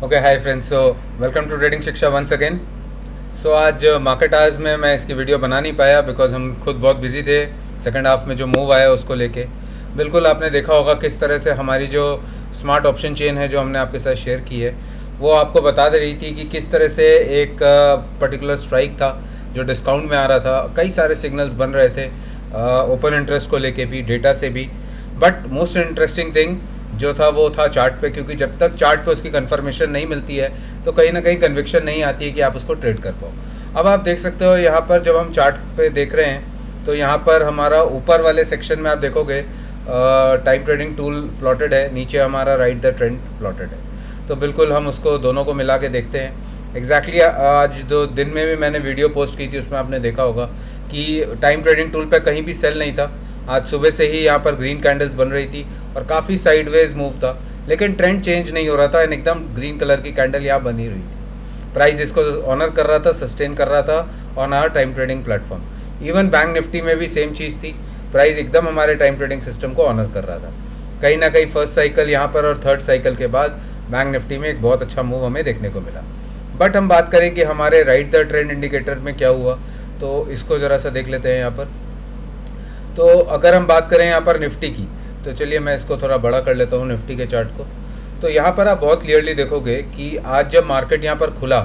Okay hi friends, so welcome to trading Shiksha once again. So आज market hours में मैं इसकी वीडियो बना नहीं पाया बिकॉज हम खुद बहुत बिजी थे। सेकंड हाफ में जो मूव आया उसको लेके बिल्कुल आपने देखा होगा किस तरह से हमारी जो स्मार्ट ऑप्शन चेन है जो हमने आपके साथ शेयर की है वो आपको बता दे रही थी कि किस तरह से एक पर्टिकुलर स्ट्राइक था जो डिस्काउंट में आ रहा था। कई सारे सिग्नल्स बन रहे थे ओपन इंटरेस्ट को लेके भी, डेटा से भी। बट मोस्ट इंटरेस्टिंग थिंग जो था वो था चार्ट पे, क्योंकि जब तक चार्ट पे उसकी कंफर्मेशन नहीं मिलती है तो कहीं ना कहीं कन्विक्शन नहीं आती है कि आप उसको ट्रेड कर पाओ। अब आप देख सकते हो यहाँ पर जब हम चार्ट पे देख रहे हैं तो यहाँ पर हमारा ऊपर वाले सेक्शन में आप देखोगे टाइम ट्रेडिंग टूल प्लॉटेड है, नीचे हमारा राइट द ट्रेंड प्लॉटेड है। तो बिल्कुल हम उसको दोनों को मिला के देखते हैं। एग्जैक्टली आज दो दिन में भी मैंने वीडियो पोस्ट की थी, उसमें आपने देखा होगा कि टाइम ट्रेडिंग टूल पे कहीं भी सेल नहीं था। आज सुबह से ही यहाँ पर ग्रीन कैंडल्स बन रही थी और काफ़ी साइडवेज मूव था, लेकिन ट्रेंड चेंज नहीं हो रहा था एंड एकदम ग्रीन कलर की कैंडल यहाँ बनी रही थी। प्राइस इसको ऑनर कर रहा था, सस्टेन कर रहा था on our time trading platform. Even bank Nifty में भी सेम चीज़ थी, प्राइस एकदम हमारे टाइम ट्रेडिंग सिस्टम को ऑनर कर रहा था। कहीं ना कहीं फर्स्ट साइकिल यहाँ पर और थर्ड साइकिल के बाद बैंक निफ्टी में एक बहुत अच्छा मूव हमें देखने को मिला। बट हम बात करें कि हमारे राइट द ट्रेंड इंडिकेटर में क्या हुआ, तो इसको ज़रा सा देख लेते हैं यहाँ पर। तो अगर हम बात करें यहाँ पर निफ्टी की, तो चलिए मैं इसको थोड़ा बड़ा कर लेता हूँ निफ्टी के चार्ट को। तो यहाँ पर आप बहुत क्लियरली देखोगे कि आज जब मार्केट यहाँ पर खुला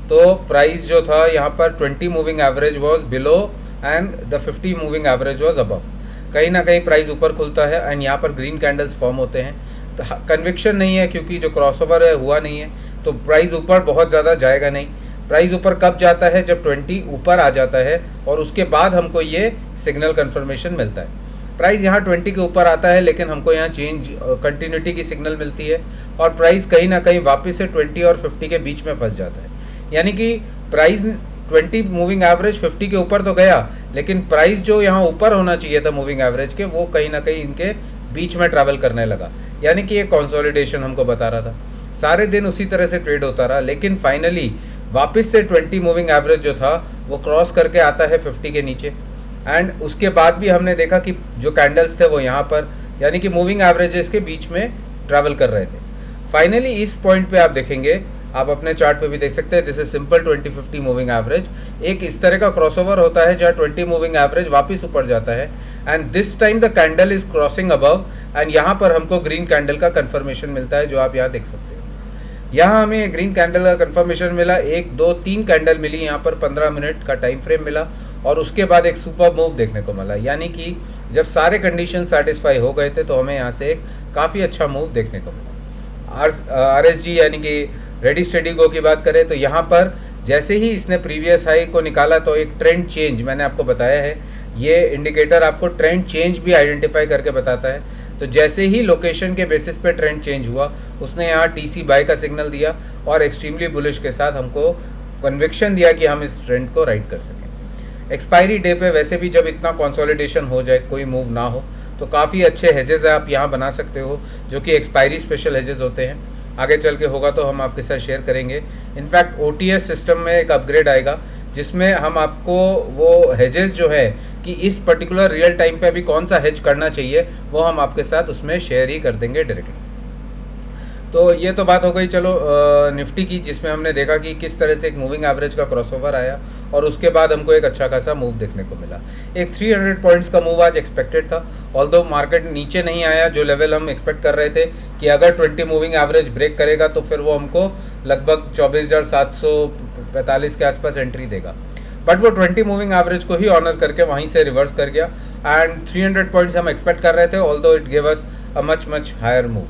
तो प्राइस जो था यहाँ पर 20 moving average was below and the 50 moving average was above. कहीं ना कहीं प्राइस ऊपर खुलता है एंड यहाँ पर ग्रीन कैंडल्स फॉर्म होते हैं। तो कन्विक्शन नहीं है क्योंकि जो क्रॉसओवर है हुआ नहीं है, तो प्राइस ऊपर बहुत ज़्यादा जाएगा नहीं। प्राइस ऊपर कब जाता है, जब 20 ऊपर आ जाता है और उसके बाद हमको ये सिग्नल कंफर्मेशन मिलता है। प्राइस यहाँ 20 के ऊपर आता है लेकिन हमको यहाँ चेंज कंटिन्यूटी की सिग्नल मिलती है और प्राइस कहीं ना कहीं वापस से 20 और 50 के बीच में फंस जाता है। यानी कि प्राइस 20 मूविंग एवरेज 50 के ऊपर तो गया, लेकिन प्राइस जो यहाँ ऊपर होना चाहिए था मूविंग एवरेज के, वो कहीं ना कहीं इनके बीच में ट्रैवल करने लगा। यानी कि ये कंसोलिडेशन हमको बता रहा था। सारे दिन उसी तरह से ट्रेड होता रहा, लेकिन फाइनली वापस से 20 मूविंग एवरेज जो था वो क्रॉस करके आता है 50 के नीचे। एंड उसके बाद भी हमने देखा कि जो कैंडल्स थे वो यहाँ पर, यानी कि मूविंग एवरेजेस के बीच में ट्रैवल कर रहे थे। फाइनली इस पॉइंट पे आप देखेंगे, आप अपने चार्ट पे भी देख सकते हैं, this is simple 20-50 moving average. एक इस तरह का क्रॉसओवर होता है जहाँ 20 मूविंग एवरेज वापस ऊपर जाता है and this time the candle is crossing above and यहाँ पर हमको ग्रीन कैंडल का कंफर्मेशन मिलता है, जो आप यहाँ देख सकते हैं। यहाँ हमें ग्रीन कैंडल का कंफर्मेशन मिला, 1 2 3 कैंडल मिली, यहाँ पर 15 मिनट का टाइम फ्रेम मिला और उसके बाद एक सुपर मूव देखने को मिला। यानी कि जब सारे कंडीशन सेटिस्फाई हो गए थे तो हमें यहाँ से एक काफ़ी अच्छा मूव देखने को मिला। RSG यानी कि रेडी स्टेडी गो की बात करें तो यहाँ पर जैसे ही इसने प्रीवियस हाई को निकाला तो एक ट्रेंड चेंज, मैंने आपको बताया है ये इंडिकेटर आपको ट्रेंड चेंज भी आइडेंटिफाई करके बताता है। तो जैसे ही लोकेशन के बेसिस पे ट्रेंड चेंज हुआ, उसने यहाँ TC बाय का सिग्नल दिया और एक्सट्रीमली बुलिश के साथ हमको कन्विक्शन दिया कि हम इस ट्रेंड को राइड कर सकें। एक्सपायरी डे पे वैसे भी जब इतना कंसोलिडेशन हो जाए, कोई मूव ना हो, तो काफ़ी अच्छे हेजेस आप यहाँ बना सकते हो, जो कि एक्सपायरी स्पेशल हेजेस होते हैं। आगे चल के होगा तो हम आपके साथ शेयर करेंगे। इनफैक्ट OTS सिस्टम में एक अपग्रेड आएगा जिसमें हम आपको वो हेजेस जो है कि इस पर्टिकुलर रियल टाइम पे अभी कौन सा हेज करना चाहिए वो हम आपके साथ उसमें शेयर ही कर देंगे डायरेक्टली। तो ये तो बात हो गई चलो निफ्टी की, जिसमें हमने देखा कि किस तरह से एक मूविंग एवरेज का क्रॉसओवर आया और उसके बाद हमको एक अच्छा खासा मूव देखने को मिला। एक 300 पॉइंट्स का मूव आज एक्सपेक्टेड था, ऑल्दो मार्केट नीचे नहीं आया जो लेवल हम एक्सपेक्ट कर रहे थे कि अगर 20 मूविंग एवरेज ब्रेक करेगा तो फिर वो हमको लगभग 24,745 के आसपास एंट्री देगा। बट वो 20 मूविंग एवरेज को ही ऑनर करके वहीं से रिवर्स कर गया एंड 300 पॉइंट्स हम एक्सपेक्ट कर रहे थे, although it give us a much higher move.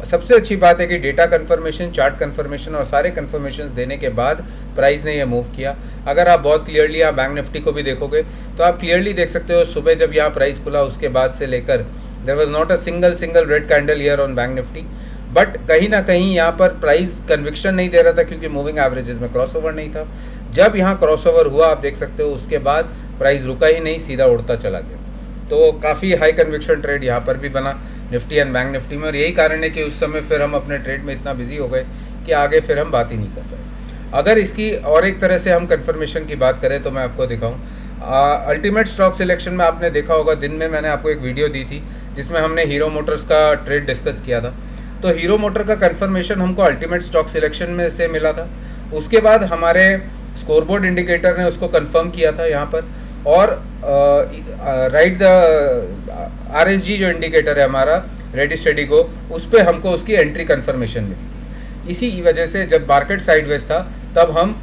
सबसे अच्छी बात है कि डेटा कंफर्मेशन, चार्ट कंफर्मेशन और सारे कंफर्मेशन देने के बाद प्राइस ने ये मूव किया। अगर आप बहुत क्लियरली आप बैंक निफ्टी को भी देखोगे तो आप क्लियरली देख सकते हो, सुबह जब यहाँ प्राइस खुला उसके बाद से लेकर there was not a single red candle here on bank Nifty. But कहीं ना कहीं यहाँ पर प्राइस कन्विक्शन नहीं दे रहा था क्योंकि मूविंग एवरेजेस में क्रॉसओवर नहीं था। जब यहाँ क्रॉसओवर हुआ आप देख सकते हो, उसके बाद प्राइस रुका ही नहीं, सीधा उड़ता चला गया। तो काफ़ी हाई कन्विक्शन ट्रेड यहाँ पर भी बना निफ्टी एंड बैंक निफ्टी में, और यही कारण है कि उस समय फिर हम अपने ट्रेड में इतना बिजी हो गए कि आगे फिर हम बात ही नहीं कर पाए। अगर इसकी और एक तरह से हम कन्फर्मेशन की बात करें तो मैं आपको दिखाऊं, अल्टीमेट स्टॉक सिलेक्शन में आपने देखा होगा दिन में मैंने आपको एक वीडियो दी थी जिसमें हमने हीरो मोटर्स का ट्रेड डिस्कस किया था। तो हीरो मोटर का कंफर्मेशन हमको अल्टीमेट स्टॉक सिलेक्शन में से मिला था। उसके बाद हमारे स्कोरबोर्ड इंडिकेटर ने उसको कंफर्म किया था यहाँ पर, और राइट द RSG जो इंडिकेटर है हमारा रेडी स्टेडी गो, उस पर हमको उसकी एंट्री कंफर्मेशन मिली थी। इसी वजह से जब मार्केट साइडवेज था तब हम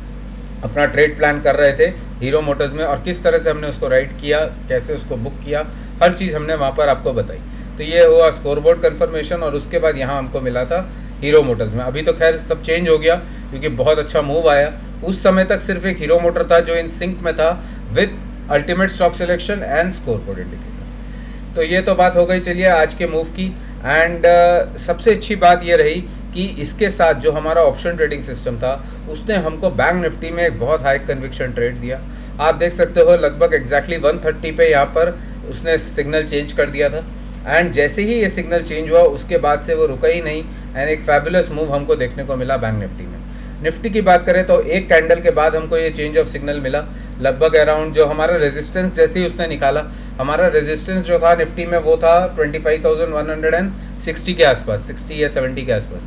अपना ट्रेड प्लान कर रहे थे हीरो मोटर्स में, और किस तरह से हमने उसको राइट किया, कैसे उसको बुक किया, हर चीज़ हमने वहाँ पर आपको बताई। तो ये हुआ स्कोरबोर्ड कंफर्मेशन, और उसके बाद यहाँ हमको मिला था हीरो मोटर्स में। अभी तो खैर सब चेंज हो गया क्योंकि बहुत अच्छा मूव आया। उस समय तक सिर्फ एक हीरो मोटर था जो इन सिंक में था with ultimate stock selection and scoreboard indicator. तो ये तो बात हो गई चलिए आज के मूव की। एंड सबसे अच्छी बात ये रही कि इसके साथ जो हमारा ऑप्शन ट्रेडिंग सिस्टम था उसने हमको बैंक निफ्टी में एक बहुत हाई कन्विक्शन ट्रेड दिया। आप देख सकते हो लगभग एग्जैक्टली 130 पे यहाँ पर उसने सिग्नल चेंज कर दिया था, एंड जैसे ही ये सिग्नल चेंज हुआ उसके बाद से वो रुका ही नहीं, एंड एक फैबुलस मूव हमको देखने को मिला बैंक निफ्टी में। निफ्टी की बात करें तो एक कैंडल के बाद हमको ये चेंज ऑफ सिग्नल मिला, लगभग अराउंड जो हमारा रेजिस्टेंस जैसे ही उसने निकाला, हमारा रेजिस्टेंस जो था निफ्टी में वो था 25,160 के आसपास, 60 या 70 के आसपास।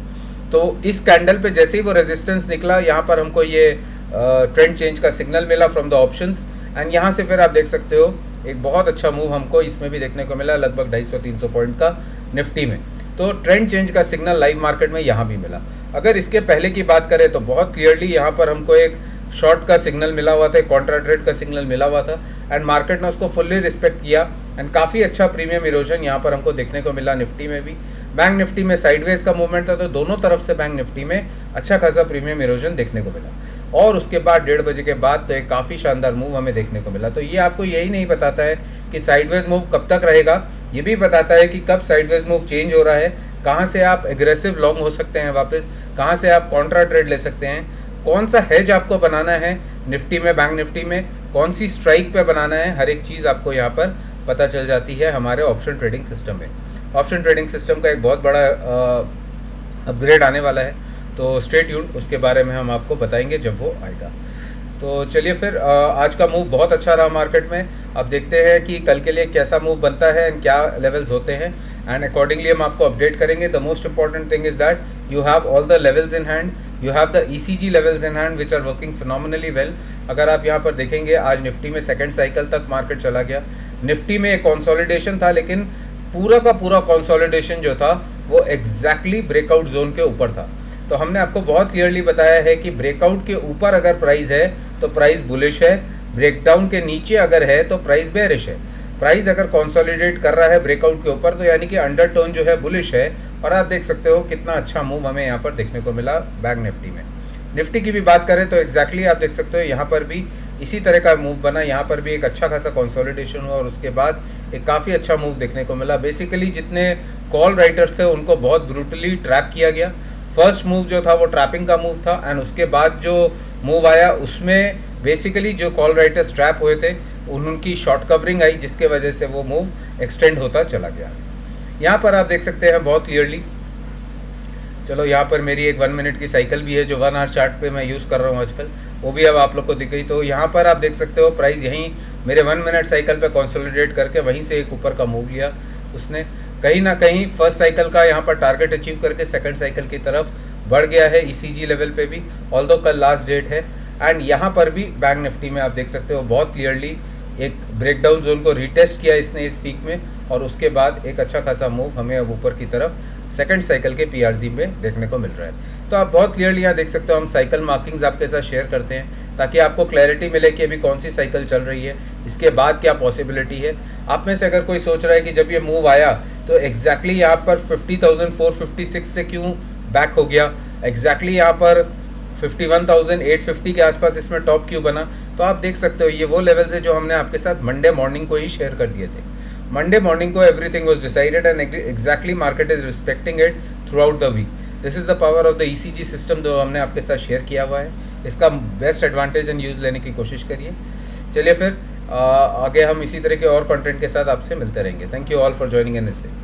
तो इस कैंडल पे जैसे ही वो रेजिस्टेंस निकला, यहाँ पर हमको ये ट्रेंड चेंज का सिग्नल मिला फ्रॉम द ऑप्शंस, एंड यहाँ से फिर आप देख सकते हो एक बहुत अच्छा मूव हमको इसमें भी देखने को मिला, लगभग 250-300 पॉइंट का निफ्टी में। तो ट्रेंड चेंज का सिग्नल लाइव मार्केट में यहाँ भी मिला। अगर इसके पहले की बात करें तो बहुत क्लियरली यहाँ पर हमको एक शॉर्ट का सिग्नल मिला हुआ था, एक कॉन्ट्रा ट्रेड का सिग्नल मिला हुआ था, एंड मार्केट ने उसको फुल्ली रिस्पेक्ट किया, एंड काफ़ी अच्छा प्रीमियम इरोजन यहाँ पर हमको देखने को मिला निफ्टी में भी। बैंक निफ्टी में साइडवेज का मूवमेंट था, तो दोनों तरफ से बैंक निफ्टी में अच्छा खासा प्रीमियम इरोजन देखने को मिला। और उसके बाद 1:30 बजे के बाद तो एक काफ़ी शानदार मूव हमें देखने को मिला। तो ये आपको यही नहीं बताता है कि साइडवेज मूव कब तक रहेगा, ये भी बताता है कि कब साइडवेज मूव चेंज हो रहा है, कहाँ से आप एग्रेसिव लॉन्ग हो सकते हैं वापस, कहाँ से आप कॉन्ट्रा ट्रेड ले सकते हैं, कौन सा हेज आपको बनाना है निफ्टी में, बैंक निफ्टी में कौन सी स्ट्राइक पे बनाना है, हर एक चीज़ आपको यहाँ पर पता चल जाती है हमारे ऑप्शन ट्रेडिंग सिस्टम में। ऑप्शन ट्रेडिंग सिस्टम का एक बहुत बड़ा अपग्रेड आने वाला है, तो स्टे ट्यून्ड, उसके बारे में हम आपको बताएंगे जब वो आएगा। तो चलिए फिर आज का मूव बहुत अच्छा रहा मार्केट में। अब देखते हैं कि कल के लिए कैसा मूव बनता है एंड क्या लेवल्स होते हैं, एंड अकॉर्डिंगली हम आपको अपडेट करेंगे। The most important thing is that you have all the levels in hand, you have the ECG levels in hand which are working phenomenally well. अगर आप यहाँ पर देखेंगे आज निफ्टी में सेकेंड साइकिल तक मार्केट चला गया। निफ्टी में एक कॉन्सोलिडेशन था, लेकिन पूरा का पूरा कॉन्सोलिडेशन जो था वो एग्जैक्टली ब्रेकआउट जोन के ऊपर था। तो हमने आपको बहुत क्लियरली बताया है कि ब्रेकआउट के ऊपर अगर प्राइस है तो प्राइस बुलिश है, ब्रेकडाउन के नीचे अगर है तो प्राइस बेरिश है। प्राइस अगर कंसोलिडेट कर रहा है ब्रेकआउट के ऊपर तो यानी कि अंडरटोन जो है बुलिश है, और आप देख सकते हो कितना अच्छा मूव हमें यहाँ पर देखने को मिला बैंक निफ्टी में। निफ्टी की भी बात करें तो एग्जैक्टली आप देख सकते हो यहाँ पर भी इसी तरह का मूव बना, यहाँ पर भी एक अच्छा खासा कंसोलिडेशन हुआ और उसके बाद एक काफ़ी अच्छा मूव देखने को मिला। बेसिकली जितने कॉल राइटर्स थे उनको बहुत ब्रूटली ट्रैप किया गया। फर्स्ट मूव जो था वो ट्रैपिंग का मूव था, एंड उसके बाद जो मूव आया उसमें बेसिकली जो कॉल राइटर्स ट्रैप हुए थे उनकी शॉर्ट कवरिंग आई, जिसके वजह से वो मूव एक्सटेंड होता चला गया। यहाँ पर आप देख सकते हैं बहुत क्लियरली। चलो यहाँ पर मेरी एक 1 मिनट की साइकिल भी है जो 1 आवर चार्ट पे मैं यूज़ कर रहा हूँ आजकल, वो भी अब आप लोग को दिख गई। तो यहाँ पर आप देख सकते हो प्राइस यहीं मेरे 1 मिनट साइकिल पे कंसोलिडेट करके वहीं से एक ऊपर का मूव लिया उसने। कहीं ना कहीं फर्स्ट साइकिल का यहाँ पर टारगेट अचीव करके सेकंड साइकिल की तरफ बढ़ गया है ECG लेवल पे भी, ऑल्दो कल लास्ट डेट है। एंड यहाँ पर भी बैंक निफ्टी में आप देख सकते हो बहुत क्लियरली एक ब्रेकडाउन जोन को रिटेस्ट किया इसने इस वीक में, और उसके बाद एक अच्छा खासा मूव हमें अब ऊपर की तरफ सेकंड साइकिल के PRZ में देखने को मिल रहा है। तो आप बहुत क्लियरली यहाँ देख सकते हो, हम साइकिल मार्किंग्स आपके साथ शेयर करते हैं ताकि आपको क्लैरिटी मिले कि अभी कौन सी साइकिल चल रही है, इसके बाद क्या पॉसिबिलिटी है। आप में से अगर कोई सोच रहा है कि जब ये मूव आया तो एग्जैक्टली यहाँ पर 50,456 से क्यों बैक हो गया, एग्जैक्टली यहाँ पर 51,850 के आसपास इसमें टॉप क्यों बना, तो आप देख सकते हो ये वो लेवल्स है जो हमने आपके साथ मंडे मॉर्निंग को ही शेयर कर दिए थे। मंडे मॉर्निंग को everything was decided and exactly market is respecting it throughout the week. This is the power of the ECG system जो हमने आपके साथ शेयर किया हुआ है। इसका बेस्ट एडवांटेज एंड यूज़ लेने की कोशिश करिए। चलिए फिर आगे हम इसी तरह के और कंटेंट के साथ आपसे मिलते रहेंगे। Thank you all for joining in this day.